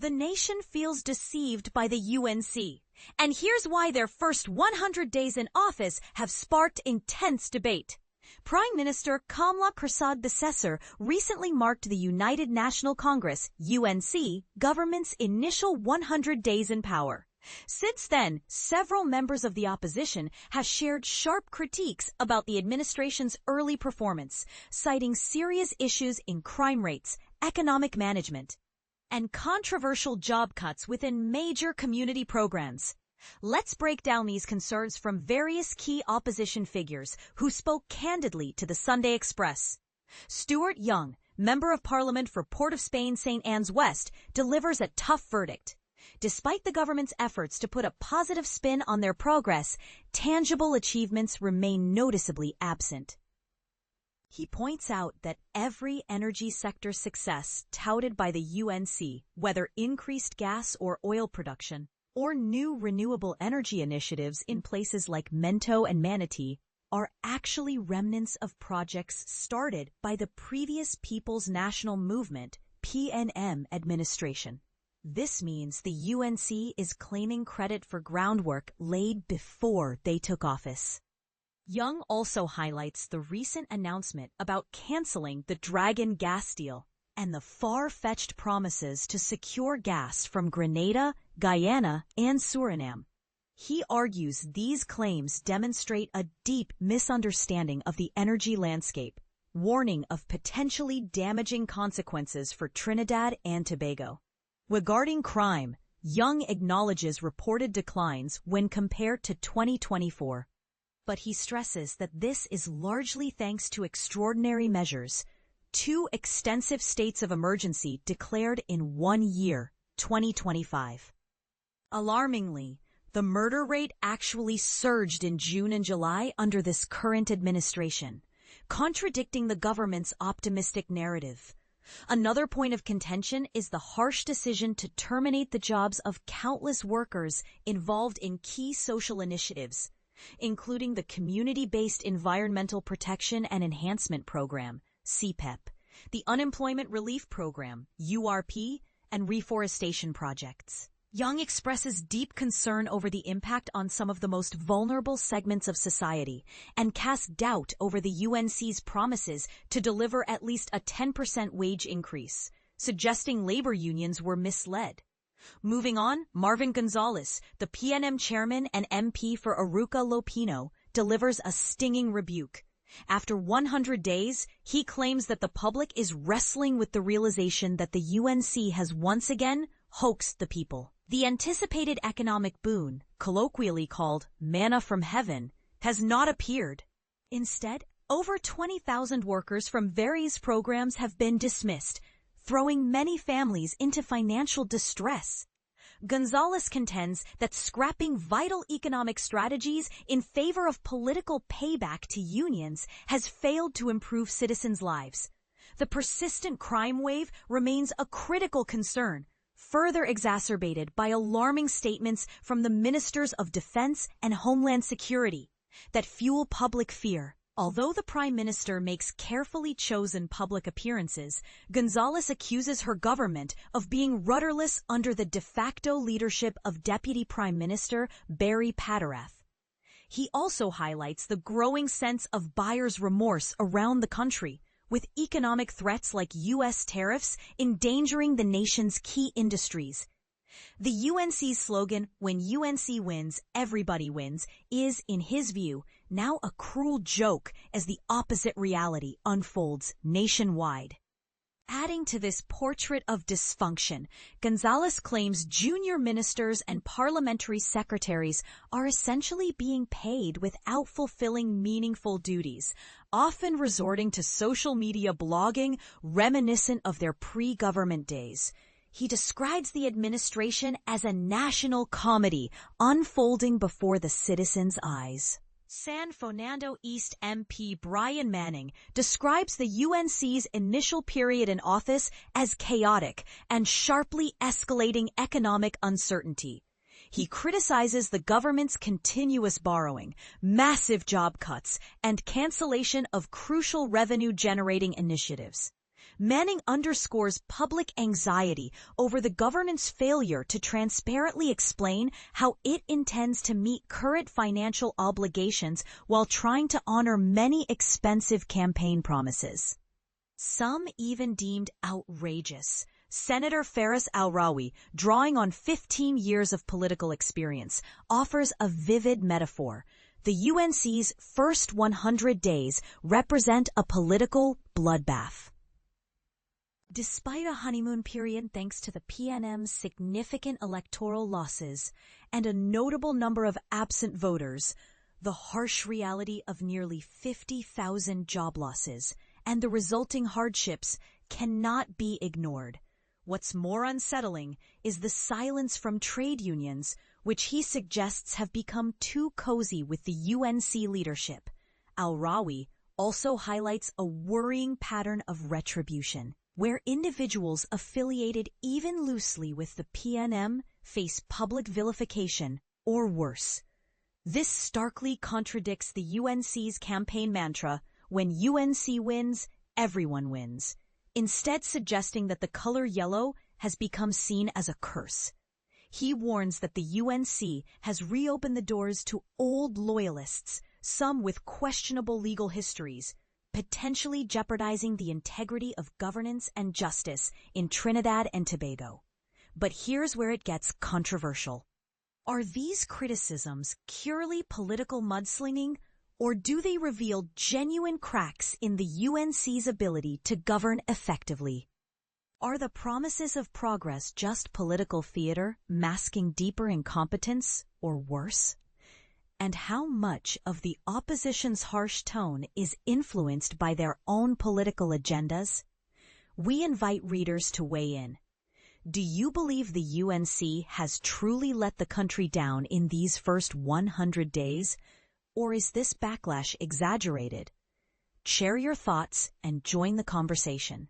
The nation feels deceived by the UNC, and here's why their first 100 days in office have sparked intense debate. Prime Minister Kamla Persad-Bissessar recently marked the United National Congress, UNC, government's initial 100 days in power. Since then, several members of the opposition have shared sharp critiques about the administration's early performance, citing serious issues in crime rates, economic management, and controversial job cuts within major community programs. Let's break down these concerns from various key opposition figures who spoke candidly to the Sunday Express. Stuart Young, Member of Parliament for Port of Spain St. Anne's West, delivers a tough verdict. Despite the government's efforts to put a positive spin on their progress, tangible achievements remain noticeably absent. He points out that every energy sector success touted by the UNC, whether increased gas or oil production, or new renewable energy initiatives in places like Mento and Manatee, are actually remnants of projects started by the previous People's National Movement, PNM administration. This means the UNC is claiming credit for groundwork laid before they took office. Young also highlights the recent announcement about canceling the Dragon gas deal and the far-fetched promises to secure gas from Grenada, Guyana, and Suriname. He argues these claims demonstrate a deep misunderstanding of the energy landscape, warning of potentially damaging consequences for Trinidad and Tobago. Regarding crime, Young acknowledges reported declines when compared to 2024. But he stresses that this is largely thanks to extraordinary measures, 2 extensive states of emergency declared in 1 year, 2025. Alarmingly, the murder rate actually surged in June and July under this current administration, contradicting the government's optimistic narrative. Another point of contention is the harsh decision to terminate the jobs of countless workers involved in key social initiatives, including the Community-Based Environmental Protection and Enhancement Program, CPEP, the Unemployment Relief Program, URP, and reforestation projects. Young expresses deep concern over the impact on some of the most vulnerable segments of society and casts doubt over the UNC's promises to deliver at least a 10% wage increase, suggesting labor unions were misled. Moving on, Marvin Gonzales, the PNM Chairman and MP for Arouca Lopinot, delivers a stinging rebuke. After 100 days, he claims that the public is wrestling with the realization that the UNC has once again hoaxed the people. The anticipated economic boon, colloquially called manna from heaven, has not appeared. Instead, over 20,000 workers from various programs have been dismissed, throwing many families into financial distress. Gonzales contends that scrapping vital economic strategies in favor of political payback to unions has failed to improve citizens' lives. The persistent crime wave remains a critical concern, further exacerbated by alarming statements from the Ministers of Defense and Homeland Security that fuel public fear. Although the Prime Minister makes carefully chosen public appearances, Gonzales accuses her government of being rudderless under the de facto leadership of Deputy Prime Minister Barry Patterath. He also highlights the growing sense of buyer's remorse around the country, with economic threats like U.S. tariffs endangering the nation's key industries. The UNC's slogan, "When UNC wins, everybody wins," is, in his view, now a cruel joke as the opposite reality unfolds nationwide. Adding to this portrait of dysfunction, Gonzales claims junior ministers and parliamentary secretaries are essentially being paid without fulfilling meaningful duties, often resorting to social media blogging reminiscent of their pre-government days. He describes the administration as a national comedy unfolding before the citizens' eyes. Fernando East MP Brian Manning describes the UNC's initial period in office as chaotic and sharply escalating economic uncertainty. He criticizes the government's continuous borrowing, massive job cuts, and cancellation of crucial revenue-generating initiatives. Manning underscores public anxiety over the government's failure to transparently explain how it intends to meet current financial obligations while trying to honor many expensive campaign promises. Some even deemed outrageous. Senator Faris Al-Rawi, drawing on 15 years of political experience, offers a vivid metaphor. The UNC's first 100 days represent a political bloodbath. Despite a honeymoon period thanks to the PNM's significant electoral losses and a notable number of absent voters, the harsh reality of nearly 50,000 job losses and the resulting hardships cannot be ignored. What's more unsettling is the silence from trade unions, which he suggests have become too cozy with the UNC leadership. Al-Rawi also highlights a worrying pattern of retribution, where individuals affiliated even loosely with the PNM face public vilification or worse. This starkly contradicts the UNC's campaign mantra, "When UNC wins, everyone wins," instead suggesting that the color yellow has become seen as a curse. He warns that the UNC has reopened the doors to old loyalists, some with questionable legal histories, potentially jeopardizing the integrity of governance and justice in Trinidad and Tobago. But here's where it gets controversial. Are these criticisms purely political mudslinging, or do they reveal genuine cracks in the UNC's ability to govern effectively? Are the promises of progress just political theater, masking deeper incompetence, or worse? And how much of the opposition's harsh tone is influenced by their own political agendas? We invite readers to weigh in. Do you believe the UNC has truly let the country down in these first 100 days? Or is this backlash exaggerated? Share your thoughts and join the conversation.